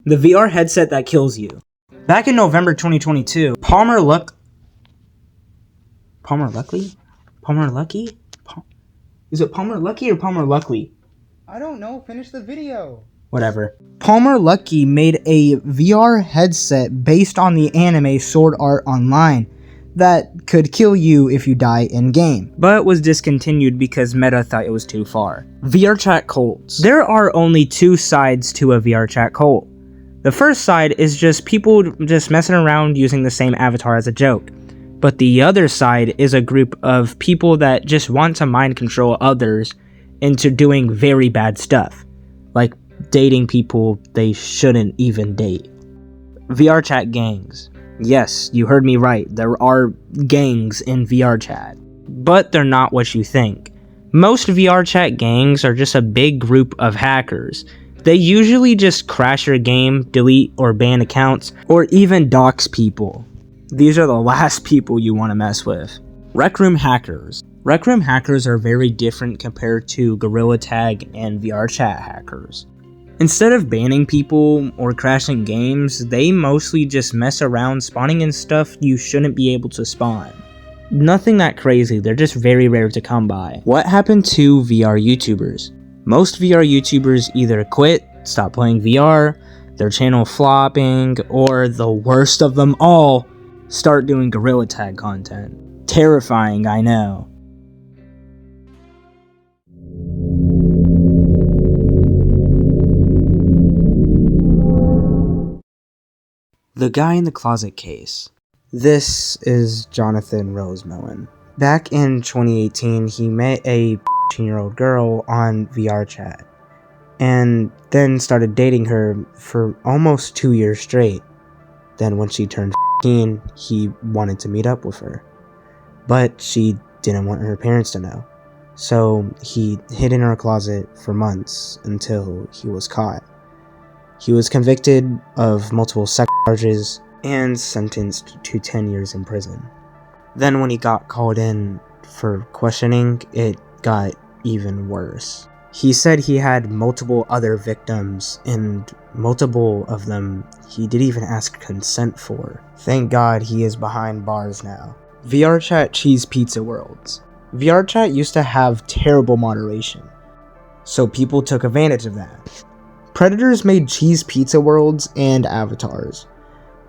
The VR headset that kills you. Back in November 2022, Palmer Luckey? Is it Palmer Luckey or Palmer Luckley? I don't know, finish the video. Whatever. Palmer Luckey made a VR headset based on the anime Sword Art Online that could kill you if you die in-game, but was discontinued because Meta thought it was too far. VR chat cults. There are only two sides to a VR chat cult. The first side is just people just messing around using the same avatar as a joke. But the other side is a group of people that just want to mind control others into doing very bad stuff. Like dating people they shouldn't even date. VR chat gangs. Yes, you heard me right. There are gangs in VR chat. But they're not what you think. Most VR chat gangs are just a big group of hackers. They usually just crash your game, delete or ban accounts, or even dox people. These are the last people you want to mess with. Rec Room hackers. Rec Room hackers are very different compared to Gorilla Tag and VR chat hackers. Instead of banning people or crashing games, they mostly just mess around spawning in stuff you shouldn't be able to spawn. Nothing that crazy, they're just very rare to come by. What happened to VR YouTubers? Most VR YouTubers either quit, stop playing VR, their channel flopping, or the worst of them all, start doing Gorilla Tag content. Terrifying, I know. The guy in the closet case. This is Jonathan Rosemelon. Back in 2018, he met a 15-year-old girl on VR chat, and then started dating her for almost 2 years straight. Then when she turned 15, he wanted to meet up with her, but she didn't want her parents to know. So he hid in her closet for months until he was caught. He was convicted of multiple sex charges and sentenced to 10 years in prison. Then when he got called in for questioning, it got even worse. He said he had multiple other victims, and multiple of them he didn't even ask consent for. Thank God he is behind bars now. VR chat cheese pizza worlds. VR chat used to have terrible moderation, so people took advantage of that. Predators made cheese pizza worlds and avatars,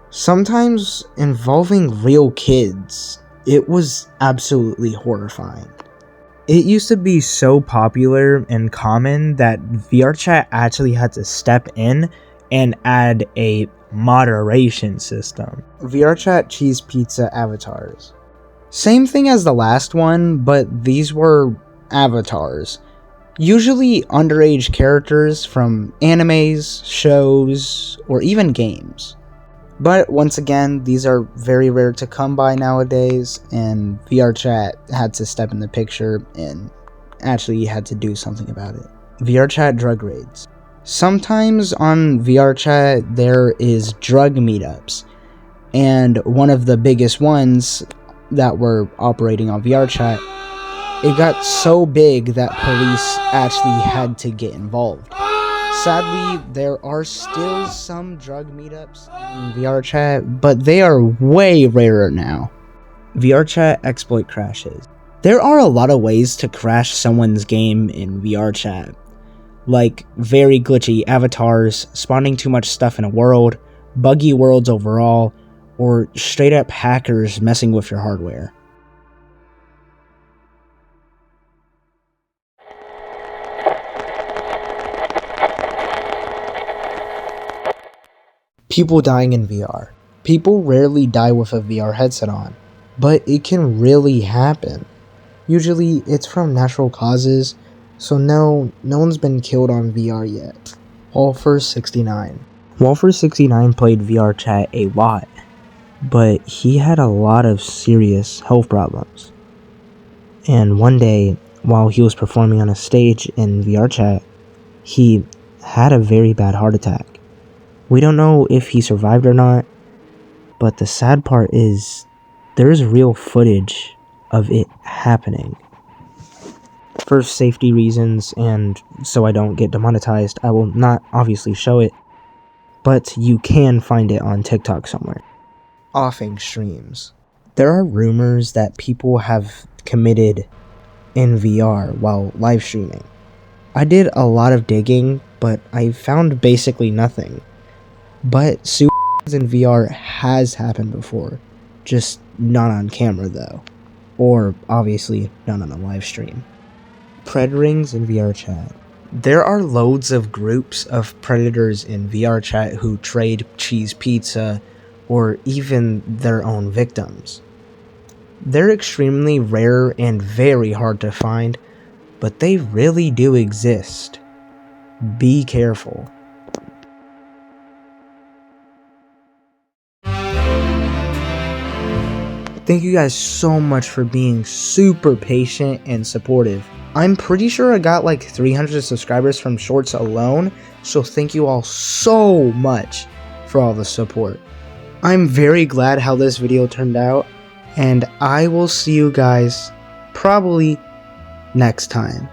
sometimes involving real kids. It was absolutely horrifying. It used to be so popular and common that VR chat actually had to step in and add a moderation system. VR chat cheese pizza avatars. Same thing as the last one, but these were avatars. Usually underage characters from animes, shows, or even games. But once again, these are very rare to come by nowadays, and VR chat had to step in the picture and actually had to do something about it. VR chat drug raids. Sometimes on VR chat there is drug meetups, and one of the biggest ones that were operating on VR chat, it got so big that police actually had to get involved. Sadly, there are still some drug meetups in VR chat, but they are way rarer now. VR chat exploit crashes. There are a lot of ways to crash someone's game in VR chat, like very glitchy avatars, spawning too much stuff in a world, buggy worlds overall, or straight up hackers messing with your hardware. People dying in VR. People rarely die with a VR headset on, but it can really happen. Usually it's from natural causes, so no one's been killed on VR yet. Wolfer69. Wolfer69 played VR chat a lot, but he had a lot of serious health problems. And one day, while he was performing on a stage in VR chat, he had a very bad heart attack. We don't know if he survived or not, But the sad part is there's real footage of it happening. For safety reasons and so I don't get demonetized, I will not obviously show it, but you can find it on TikTok somewhere. Offing streams. There are rumors that people have committed in VR while live streaming. I did a lot of digging, but I found basically nothing. But suicides in VR has happened before, just not on camera though, or obviously not on a live stream. Pred rings in VR chat. There are loads of groups of predators in VR chat who trade cheese pizza or even their own victims. They're extremely rare and very hard to find, but they really do exist. Be careful. Thank you guys so much for being super patient and supportive. I'm pretty sure I got like 300 subscribers from shorts alone, so thank you all so much for all the support. I'm very glad how this video turned out, and I will see you guys probably next time.